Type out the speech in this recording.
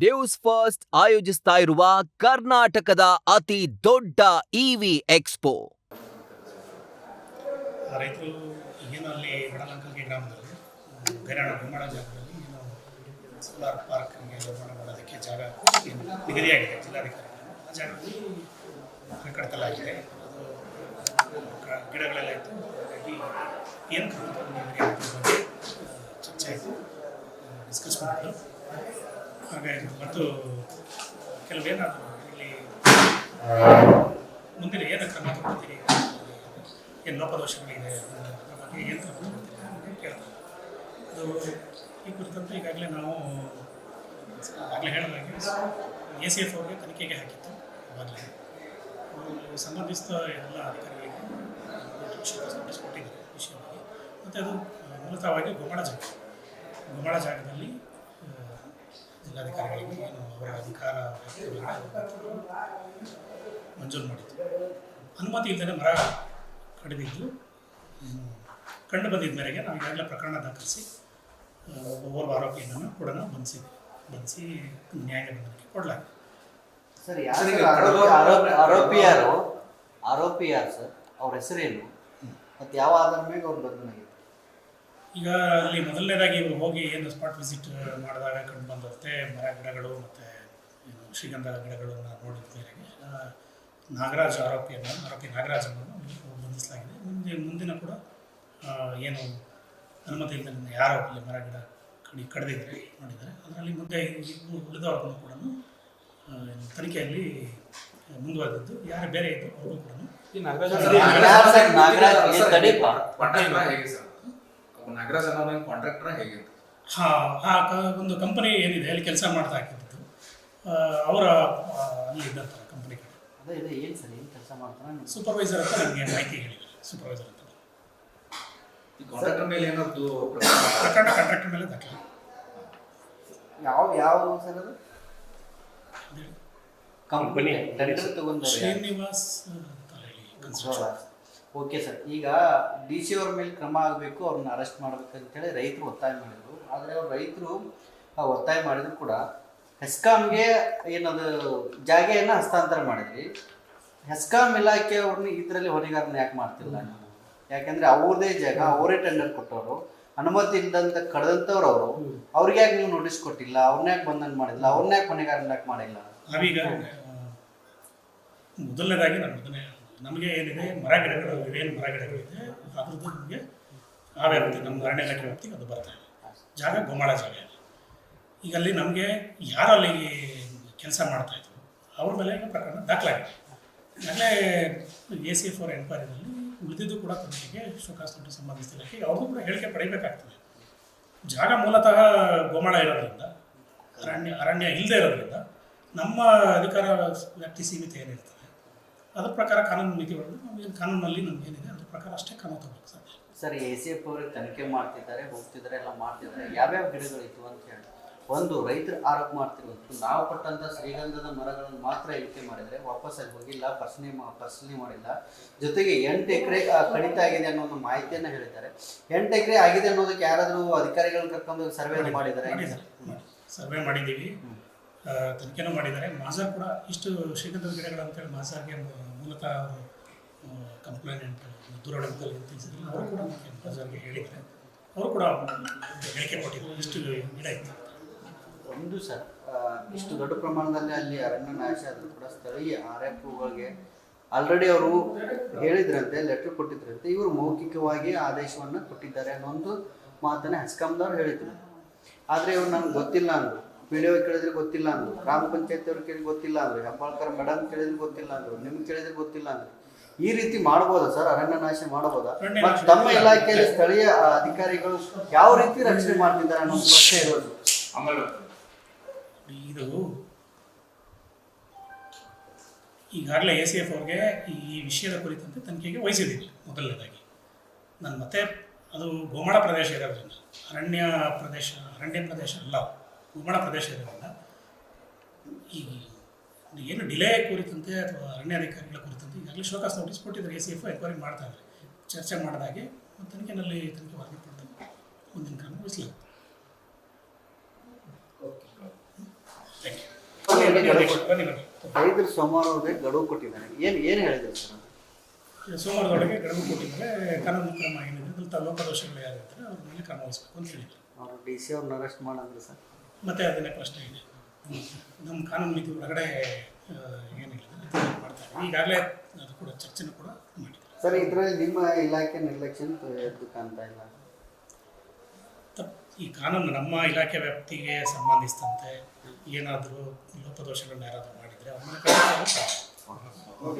News first ಆಯೋಜಿಸ್ತಾ ಇರುವ ಕರ್ನಾಟಕದ ಅತಿ ದೊಡ್ಡ ಇವಿ ಎಕ್ಸ್ಪೋ. ರೈತರು ಏನು ಅಲ್ಲಿ ಬಡಲಂಕಲ್ಗೆ ಗ್ರಾಮದಲ್ಲಿ ಗೈರಾಣ ಗುಮ್ಮಡ ಜಾಗದಲ್ಲಿ ಏನು ಸೋಲಾರ್ ಪಾರ್ಕ್ ನಿರ್ಮಾಣ ಮಾಡೋದಕ್ಕೆ ಜಾಗ ನಿಗದಿಯಾಗಿದೆ ಜಿಲ್ಲಾಧಿಕಾರಿಗಳು. ಆ ಜಾಗದಲ್ಲಿ ಕಟ್ಟಲಾಗಿದೆ. ಅದು ಗಿಡಗಳೆಲ್ಲ ಇತ್ತು. ಹಾಗಾಗಿ ಏನು ಬಗ್ಗೆ ಚರ್ಚೆ ಆಯಿತು, ಡಿಸ್ಕಸ್ ಮಾಡಿದ್ರು. ಹಾಗಾಗಿ ಮತ್ತು ಕೆಲವೇನಾದರೂ ಇಲ್ಲಿ ಮುಂದಿನ ಏನು ಕ್ರಮ ತಗೊಳ್ತೀರಿ, ಏನು ಲೋಪದೋಷಗಳಿದೆ ಅದರ ಬಗ್ಗೆ ಏನು ಕ್ರಮ ತಗೊಳ್ತೀರಿ ಅಂತ ಕೇಳ್ತಾರೆ. ಅದು ಈ ಕುರಿತಂತೆ ಈಗಾಗಲೇ ನಾವು ಆಗಲೇ ಹೇಳಿದಾಗೆ ACF ಅವ್ರಿಗೆ ತನಿಖೆಗೆ ಹಾಕಿತ್ತು. ಆವಾಗಲೇ ಅವರು ಸಂಬಂಧಿಸಿದ ಎಲ್ಲ ಅಧಿಕಾರಿಗಳಿಗೆ ನೋಟಿಸ್ ಕೊಟ್ಟಿದ್ದಾರೆ ವಿಷಯವಾಗಿ. ಮತ್ತು ಅದು ಮೂಲತಃವಾಗಿ ಗುಮ್ಮಡ ಜಾಗದಲ್ಲಿ ಜಿಲ್ಲಾಧಿಕಾರಿಗಳಿಗೆ ಏನು ಅವರ ಅಧಿಕಾರ ಮಂಜೂರು ಮಾಡಿತ್ತು. ಅನುಮತಿ ಇಲ್ಲದೆ ಮರ ಕಡಿದಿದ್ದು ಕಂಡು ಬಂದಿದ್ದ ಮೇರೆಗೆ ನಾವು ಈಗಾಗಲೇ ಪ್ರಕರಣ ದಾಖಲಿಸಿ ಓರ್ವ ಆರೋಪಿಯನ್ನು ಕೂಡ ಬಂಧಿಸಿ ನ್ಯಾಯ ಬಂಧನಕ್ಕೆ ಕೊಡಲಾಗಿದೆ. ಸರ್, ಆರೋಪಿ ಯಾರು ಸರ್? ಅವ್ರ ಹೆಸರೇನು ಮತ್ತು ಯಾವ ಆಧಾರ ಮೇಲೆ ಅವ್ರು ಬಂಧನ? ಈಗ ಅಲ್ಲಿ ಮೊದಲನೇದಾಗಿ ಇವರು ಹೋಗಿ ಏನು ಸ್ಪಾಟ್ ವಿಸಿಟ್ ಮಾಡಿದಾಗ ಕಂಡು ಬಂದಂತೆ ಮರ ಗಿಡಗಳು ಮತ್ತು ಏನು ಶ್ರೀಗಂಧ ಗಿಡಗಳನ್ನು ನೋಡಿದ ಮೇರೆಗೆ ಆರೋಪಿ ನಾಗರಾಜನ್ನು ಬಂಧಿಸಲಾಗಿದೆ. ಮುಂದಿನ ಕೂಡ ಏನು ಅನುಮತಿ ಇಲ್ಲದೆ ಯಾರೋ ಅಲ್ಲಿ ಮರ ಗಿಡ ಕಡಿದಿದ್ದಾರೆ ನೋಡಿದ್ದಾರೆ. ಅದರಲ್ಲಿ ಮುಂದೆ ಉಳಿದವ್ರನ್ನು ಕೂಡ ತನಿಖೆಯಲ್ಲಿ ಮುಂದುವರೆದಿದ್ದು ಯಾರು ಬೇರೆ ಇದ್ದು ಅವರು ಕೂಡ ನಾಗರಾಜ್ ಅನ್ನೋ ಕಾಂಟ್ರಾಕ್ಟರ್ ಹೇಗೆ ಒಂದು ಕಂಪನಿ ಏನಿದೆ ಅಲ್ಲಿ ಕೆಲಸ ಮಾಡ್ತಾ ಇದ್ದು ಅವರ ಅಲ್ಲಿ ಇದ್ದಂಥ ಕಂಪನಿ ಕಡೆ ಏನು ಸರ್, ಏನು ಕೆಲಸ ಮಾಡ್ತಾರೆ? ಸೂಪರ್ವೈಸರ್ ಅಂತ ನನಗೆ ಮಾಹಿತಿ ಹೇಳಿದ್ದಾರೆ. ಸೂಪರ್ವೈಸರ್ ಅಂತ ಕಾಂಟ್ರಾಕ್ಟರ್ ಮೇಲೆ ಏನಾದ್ರು ಪ್ರಕರಣ ಕಾಂಟ್ರಾಕ್ಟರ್ ಮೇಲೆ ದಾಖಲೆ. ಯಾವ ಸರ್ ಅದು ಕಂಪನಿ ತಗೊಂಡು ಶ್ರೀನಿವಾಸ್ ಓಕೆ ಸರ್. ಈಗ DC ಅವ್ರ ಮೇಲೆ ಕ್ರಮ ಆಗಬೇಕು, ಅವ್ರನ್ನ ಅರೆಸ್ಟ್ ಮಾಡ್ಬೇಕಂತೇಳಿ ರೈತರು ಒತ್ತಾಯ ಮಾಡಿದರು. ಆದರೆ ಅವ್ರು ರೈತರು ಒತ್ತಾಯ ಮಾಡಿದ್ರು ಕೂಡ ಹೆಸ್ಕಾಮ್ಗೆ ಏನದು ಜಾಗೆಯನ್ನು ಹಸ್ತಾಂತರ ಮಾಡಿದ್ರಿ. ಹೆಸ್ಕಾಂ ಇಲಾಖೆ ಅವ್ರನ್ನ ಇದರಲ್ಲಿ ಹೊಣೆಗಾರನ ಯಾಕೆ ಮಾಡ್ತಿಲ್ಲ ನೀವು? ಯಾಕೆಂದರೆ ಅವ್ರದೇ ಜಾಗ, ಅವರೇ ಟೆಂಡರ್ ಕೊಟ್ಟವರು, ಅನುಮತಿ ಇಲ್ಲದಂತ ಕಳೆದಂಥವ್ರು ಅವರು. ಅವ್ರಿಗೆ ಯಾಕೆ ನೀವು ನೋಟಿಸ್ ಕೊಟ್ಟಿಲ್ಲ? ಅವ್ರನ್ನ ಯಾಕೆ ಬಂಧನ ಮಾಡಿಲ್ಲ? ಅವ್ರನ್ನ ಯಾಕೆ ಹೊಣೆಗಾರನ ಯಾಕೆ ಮಾಡಿಲ್ಲ? ನಾವೀಗ ಮೊದಲನೇದಾಗಿ ನಮಗೆ ಏನಿದೆ ಮರಗಿಡಗಳು ಇದೆ ಅದ್ರದ್ದು ನಮಗೆ ಆ ವ್ಯಾಪ್ತಿ ನಮ್ಮ ಅರಣ್ಯ ಇಲಾಖೆ ವ್ಯಾಪ್ತಿಗೆ ಅದು ಬರ್ತಾ ಇದೆ. ಜಾಗ ಗುಮ್ಮಡ ಜಾಗ. ಈಗ ಅಲ್ಲಿ ನಮಗೆ ಯಾರು ಅಲ್ಲಿ ಕೆಲಸ ಮಾಡ್ತಾಯಿದ್ರು ಅವ್ರ ಮೇಲೆ ಪ್ರಕರಣ ದಾಖಲಾಗಿದೆ. ಆಗಲೇ ACF ಅವರ ಎನ್ಕ್ವೈರಿನಲ್ಲಿ ಉಳಿದಿದ್ದು ಕೂಡ ತನಿಖೆಗೆ ಶೋಕಾಸ್ ನೋಟಿಸ್ ಸಂಬಂಧಿಸಿದ ಇಲಾಖೆ ಅವ್ರದ್ದು ಕೂಡ ಹೇಳಿಕೆ ಪಡೆಯಬೇಕಾಗ್ತದೆ. ಜಾಗ ಮೂಲತಃ ಗೋಮಾಳ ಇರೋದ್ರಿಂದ ಅರಣ್ಯ ಇಲ್ಲದೆ ಇರೋದ್ರಿಂದ ನಮ್ಮ ಅಧಿಕಾರ ವ್ಯಾಪ್ತಿ ಸೀಮಿತ ಏನಿರ್ತದೆ ಅದ್ರ ಪ್ರಕಾರ ಕಾನೂನು ಮಿತಿಗಳು ಕಾನೂನಲ್ಲಿ ನಮಗೇನಿದೆ ಅದ್ರ ಪ್ರಕಾರ ಅಷ್ಟೇ ಕ್ರಮ ತಗೋಬೇಕು ಸರ್. ಸರ್, ACF ಅವ್ರಿಗೆ ತನಿಖೆ ಮಾಡ್ತಿದ್ದಾರೆ, ಹೋಗ್ತಿದ್ದಾರೆ, ಎಲ್ಲ ಮಾಡ್ತಿದ್ದಾರೆ. ಯಾವ್ಯಾವ ಗಿಡಗಳಿತ್ತು ಅಂತ ಹೇಳಿ ಒಂದು ರೈತರು ಆರೋಪ ಮಾಡ್ತಿರೋದು, ನಾವು ಕೊಟ್ಟಂಥ ಶ್ರೀಗಂಧದ ಮರಗಳನ್ನು ಮಾತ್ರ ಎಣಿಕೆ ಮಾಡಿದರೆ ವಾಪಸ್ ಅಲ್ಲಿ ಹೋಗಿಲ್ಲ, ಪರಿಶೀಲನೆ ಮಾಡಿಲ್ಲ. ಜೊತೆಗೆ 8 ಎಕರೆ ಕಡಿತ ಆಗಿದೆ ಅನ್ನೋ ಒಂದು ಮಾಹಿತಿಯನ್ನು ಹೇಳಿದ್ದಾರೆ. 8 ಎಕರೆ ಆಗಿದೆ ಅನ್ನೋದಕ್ಕೆ ಯಾರಾದರೂ ಅಧಿಕಾರಿಗಳನ್ನ ಕರ್ಕೊಂಡು ಸರ್ವೆ ಮಾಡಿದ್ದಾರೆ? ಸರ್ವೆ ಮಾಡಿದ್ದೀವಿ, ತನಿಖೆನೂ ಮಾಡಿದ್ದಾರೆ. ಮಾಜಾರ್ ಕೂಡ ಇಷ್ಟು ಶ್ರೀಗಂಧದ ಗಿಡಗಳು ಅಂತೇಳಿ ಮಾಜಾರ್ಗೆ ಮೂಲತಃ ಅವರು ಕಂಪ್ಲೇಂಟ್ ದೂರವಾಣಿ ತಿಳಿಸಿದ್ರು. ಅವರು ಕೂಡ ಮಾಜಾರ್ಗೆ ಹೇಳಿದ್ದಾರೆ. ಅವರು ಕೂಡ ಹೇಳಿಕೆ ಕೊಟ್ಟಿದ್ದಾರೆ ಇಷ್ಟು ಗಿಡ ಇತ್ತು. ಒಂದು ಸರ್, ಇಷ್ಟು ದೊಡ್ಡ ಪ್ರಮಾಣದಲ್ಲಿ ಅಲ್ಲಿ ಅರಣ್ಯ ನಾಶ ಆದರೂ ಕೂಡ ಸ್ಥಳೀಯ RFOಗಳಿಗೆ ಆಲ್ರೆಡಿ ಅವರು ಹೇಳಿದ್ರಂತೆ, ಲೆಟರ್ ಕೊಟ್ಟಿದ್ರಂತೆ. ಇವರು ಮೌಖಿಕವಾಗಿ ಆದೇಶವನ್ನು ಕೊಟ್ಟಿದ್ದಾರೆ ಅನ್ನೋ ಒಂದು ಮಾತನ್ನು ಹೆಸ್ಕಾಂದವ್ರು ಹೇಳಿದ್ರು. ಆದರೆ ಇವ್ರು ನಮ್ಗೆ ಗೊತ್ತಿಲ್ಲ ಅಂದರು. PDO ಕೇಳಿದ್ರೆ ಗೊತ್ತಿಲ್ಲ ಅಂದರು, ಗ್ರಾಮ ಪಂಚಾಯತ್ ಅವ್ರು ಕೇಳಿದ್ರೆ ಗೊತ್ತಿಲ್ಲ ಅಂದರು, ಹೆಬ್ಬಾಳ್ಕರ್ ಮೇಡಮ್ ಕೇಳಿದ್ರೆ ಗೊತ್ತಿಲ್ಲ ಅಂದರು, ನಿಮ್ಗೆ ಕೇಳಿದ್ರೆ ಗೊತ್ತಿಲ್ಲ ಅಂದರು. ಈ ರೀತಿ ಮಾಡ್ಬೋದಾ ಸರ್? ಅರಣ್ಯ ನಾಶ ಮಾಡ್ಬೋದಾ? ಮತ್ತು ತಮ್ಮ ಇಲಾಖೆಯಲ್ಲಿ ಸ್ಥಳೀಯ ಅಧಿಕಾರಿಗಳು ಯಾವ ರೀತಿ ರಕ್ಷಣೆ ಮಾಡ್ತಿದ್ದಾರೆ ಅನ್ನೋ ಪ್ರಶ್ನೆ ಇರೋದು. ಇದು ಈಗಾಗಲೇ ACF ಅವ್ರಿಗೆ ಈ ವಿಷಯದ ಕುರಿತಂತೆ ತನಿಖೆಗೆ ವಹಿಸಿದ್ದೀವಿ. ಮೊದಲನೇದಾಗಿ ನಾನು ಮತ್ತೆ ಅದು ಗೋಮಾಳ ಪ್ರದೇಶ ಇರೋದ್ರಿಂದ ಅರಣ್ಯ ಪ್ರದೇಶ ಅಲ್ಲ, ಗುಮ್ಮಡ ಪ್ರದೇಶ ಇರೋದ್ರಿಂದ ಈ ಏನು ಡಿಲೇ ಕುರಿತಂತೆ ಅಥವಾ ಅರಣ್ಯಾಧಿಕಾರಿಗಳ ಕುರಿತಂತೆ ಈಗಾಗಲೇ ಶೋಕಾಸ್ ನೋಟಿಸ್ ಕೊಟ್ಟಿದ್ದಾರೆ. ACF ಎನ್ಕ್ವೈರಿ ಮಾಡ್ತಾ ಇದ್ದಾರೆ. ಚರ್ಚೆ ಮಾಡಿದಾಗೆ ತನಿಖೆ ವರದಿ ಪಡೆದು ಮುಂದಿನ ಕ್ರಮ ವಹಿಸಲಾಗುತ್ತೆ. ಅವರಿಗೆ ಗಡುವು ಬನ್ನಿ ಬನ್ನಿ ರೈತರು ಸೋಮವಾರ ಅವ್ರಿಗೆ ಗಡುವು ಕೊಟ್ಟಿದ್ದಾರೆ ಏನು ಹೇಳಿದ್ರು ಸರ್ ಇದು ಸೋಮವಾರದೊಳಗೆ ಗಡುವು ಕೊಟ್ಟಿದ್ದಾರೆ. ಕಾನೂನು ಕ್ರಮ ಏನಿದೆ ಅದ್ರಲ್ಲಿ ಲೋಪದೋಷಗಳು ಯಾರಿರ್ತಾರೆ ಅವ್ರ ಮೇಲೆ ಕ್ರಮ ವಹಿಸಬೇಕು ಅಂತ ಹೇಳಿದ್ರು. ಅವರು ಡಿ ಸಿ ಅವ್ರನ್ನ ಅರೆಸ್ಟ್ ಮಾಡಿದ್ರು ಸರ್. ಮತ್ತೆ ಅದನ್ನೇ ಪ್ರಶ್ನೆ ಇದೆ. ನಮ್ಮ ಕಾನೂನು ಮಿತಿ ಒಳಗಡೆ ಏನಿಲ್ಲ ಮಾಡ್ತಾರೆ. ಈಗಾಗಲೇ ಅದು ಕೂಡ ಚರ್ಚೆನೂ ಕೂಡ ಮಾಡಿದ್ದಾರೆ. ಸರ್ ಇದರಲ್ಲಿ ನಿಮ್ಮ ಇಲಾಖೆ ನಿರ್ಲಕ್ಷ್ಯ ಎದ್ದು ಕಾಣ್ತಾ ಇಲ್ಲ. ಈ ಕಾನೂನು ನಮ್ಮ ಇಲಾಖೆ ವ್ಯಾಪ್ತಿಗೆ ಸಂಬಂಧಿಸಿದಂತೆ ಏನಾದರೂ ಲೋಪದೋಷಗಳನ್ನ ಯಾರಾದರೂ ಮಾಡಿದರೆ ಅವ್ರ ಮೇಲೆ